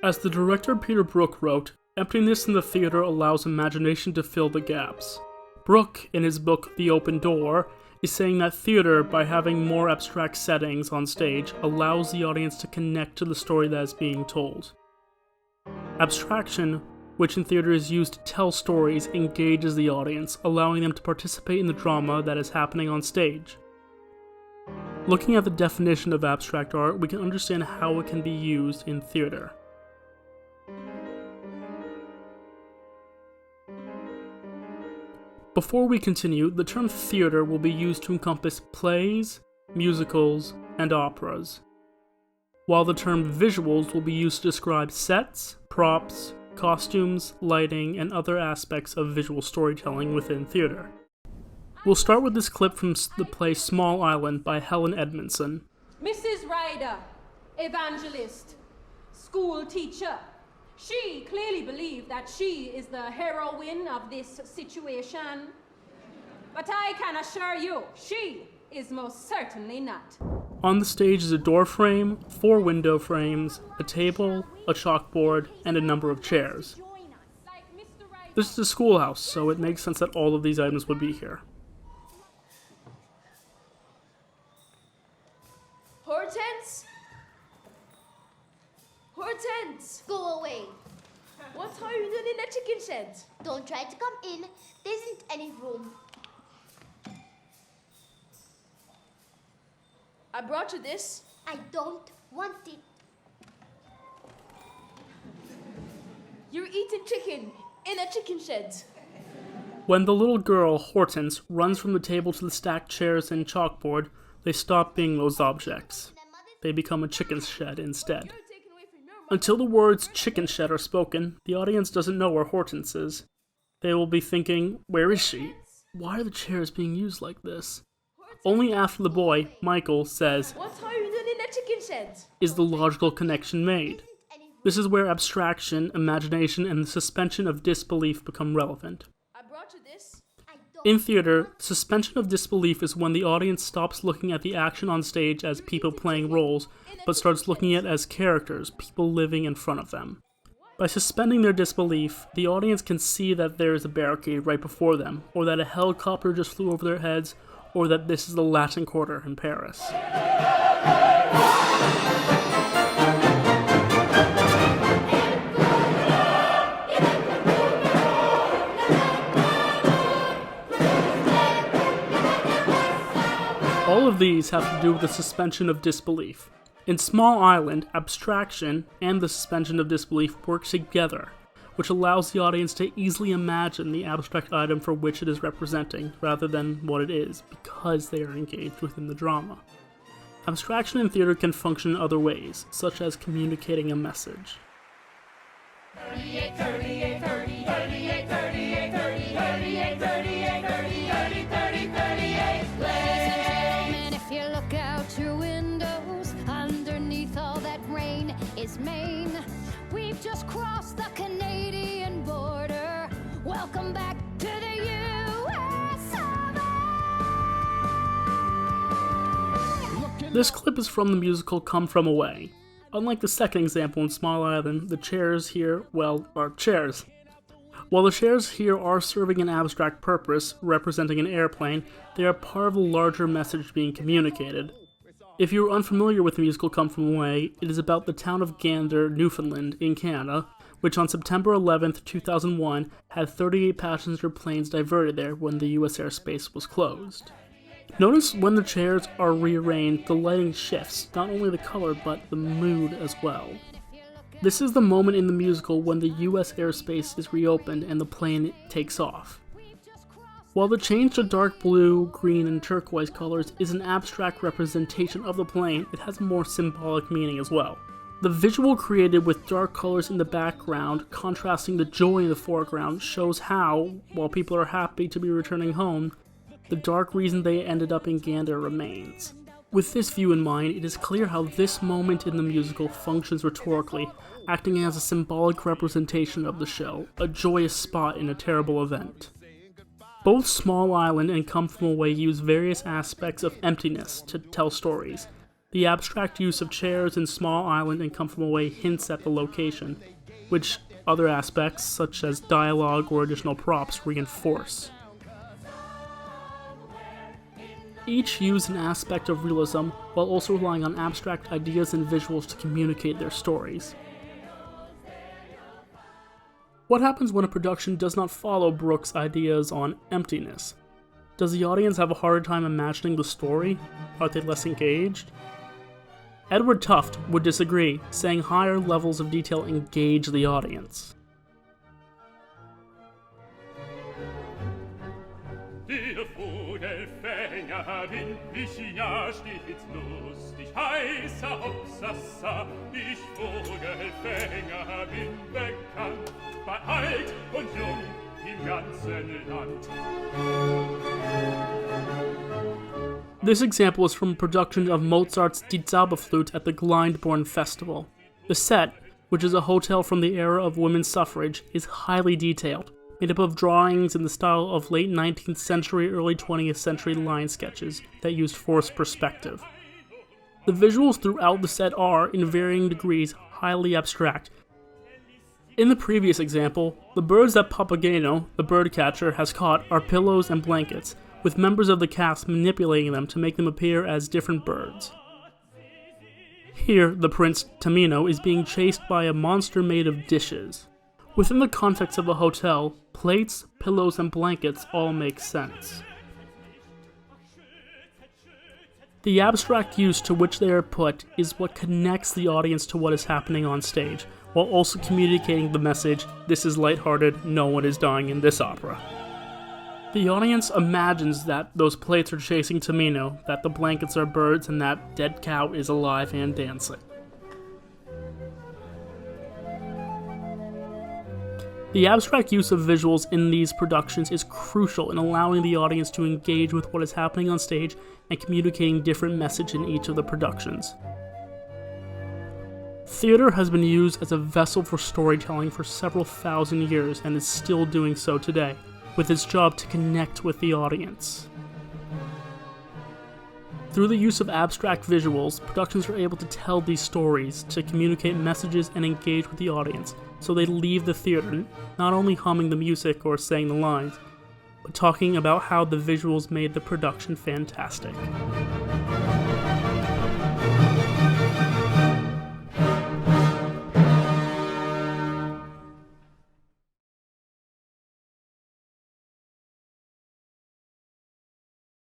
As the director Peter Brook wrote, emptiness in the theater allows imagination to fill the gaps. Brook, in his book The Open Door, is saying that theater, by having more abstract settings on stage, allows the audience to connect to the story that is being told. Abstraction, which in theater is used to tell stories, engages the audience, allowing them to participate in the drama that is happening on stage. Looking at the definition of abstract art, we can understand how it can be used in theater. Before we continue, the term theater will be used to encompass plays, musicals, and operas, while the term visuals will be used to describe sets, props, costumes, lighting, and other aspects of visual storytelling within theater. We'll start with this clip from the play Small Island by Helen Edmondson. Mrs. Ryder, evangelist, school teacher. She clearly believed that she is the heroine of this situation. But I can assure you, she is most certainly not. On the stage is a door frame, 4 window frames, a table, a chalkboard, and a number of chairs. This is a schoolhouse, so it makes sense that all of these items would be here. Hortense? Hortense! Go away. What are you doing in the chicken shed? Don't try to come in. There isn't any room. I brought you this. I don't want it. You're eating chicken in a chicken shed. When the little girl, Hortense, runs from the table to the stacked chairs and chalkboard, they stop being those objects. They become a chicken shed instead. Until the words chicken shed are spoken, the audience doesn't know where Hortense is. They will be thinking, where is she? Why are the chairs being used like this? Only after the boy, Michael, says, What are you doing in the chicken shed? Is the logical connection made. This is where abstraction, imagination, and the suspension of disbelief become relevant. I brought you this. In theater, suspension of disbelief is when the audience stops looking at the action on stage as people playing roles, but starts looking at it as characters, people living in front of them. By suspending their disbelief, the audience can see that there is a barricade right before them, or that a helicopter just flew over their heads, or that this is the Latin Quarter in Paris. All of these have to do with the suspension of disbelief. In Small Island, abstraction and the suspension of disbelief work together, which allows the audience to easily imagine the abstract item for which it is representing, rather than what it is, because they are engaged within the drama. Abstraction in theater can function in other ways, such as communicating a message. 38, 38, 30, 38, 38, 30, 38, 38, 30, 30, 30, 38. Ladies and gentlemen, if you look out your windows, underneath all that rain is Maine. We've just crossed the Canadian border. Welcome back to the US of A. This clip is from the musical Come From Away. Unlike the second example in Small Island, the chairs here, well, are chairs. While the chairs here are serving an abstract purpose, representing an airplane, they are part of a larger message being communicated. If you are unfamiliar with the musical Come From Away, it is about the town of Gander, Newfoundland, in Canada, which on September 11th, 2001, had 38 passenger planes diverted there when the US airspace was closed. Notice when the chairs are rearranged, the lighting shifts, not only the color, but the mood as well. This is the moment in the musical when the US airspace is reopened and the plane takes off. While the change to dark blue, green, and turquoise colors is an abstract representation of the plane, it has more symbolic meaning as well. The visual created with dark colors in the background, contrasting the joy in the foreground, shows how, while people are happy to be returning home, the dark reason they ended up in Gander remains. With this view in mind, it is clear how this moment in the musical functions rhetorically, acting as a symbolic representation of the show, a joyous spot in a terrible event. Both Small Island and Come From Away use various aspects of emptiness to tell stories. The abstract use of chairs in Small Island and Come From Away hints at the location, which other aspects, such as dialogue or additional props, reinforce. Each use an aspect of realism while also relying on abstract ideas and visuals to communicate their stories. What happens when a production does not follow Brooks' ideas on emptiness? Does the audience have a harder time imagining the story? Are they less engaged? Edward Tufte would disagree, saying higher levels of detail engage the audience. Der Vogelfänger bin ich ja stets lustig, heißer Hopsasa, ich Vogelfänger bin bekannt, bei alt und jung im ganzen Land. This example is from a production of Mozart's Die Zauberflöte at the Glyndebourne Festival. The set, which is a hotel from the era of women's suffrage, is highly detailed, made up of drawings in the style of late 19th century, early 20th century line sketches that used forced perspective. The visuals throughout the set are, in varying degrees, highly abstract. In the previous example, the birds that Papageno, the birdcatcher, has caught are pillows and blankets, with members of the cast manipulating them to make them appear as different birds. Here, the prince, Tamino, is being chased by a monster made of dishes. Within the context of a hotel, plates, pillows, and blankets all make sense. The abstract use to which they are put is what connects the audience to what is happening on stage, while also communicating the message, "This is lighthearted, no one is dying in this opera." The audience imagines that those plates are chasing Tamino, that the blankets are birds, and that dead cow is alive and dancing. The abstract use of visuals in these productions is crucial in allowing the audience to engage with what is happening on stage and communicating different message in each of the productions. Theater has been used as a vessel for storytelling for several thousand years and is still doing so today, with its job to connect with the audience. Through the use of abstract visuals, productions are able to tell these stories, to communicate messages and engage with the audience, so they leave the theater not only humming the music or saying the lines, but talking about how the visuals made the production fantastic.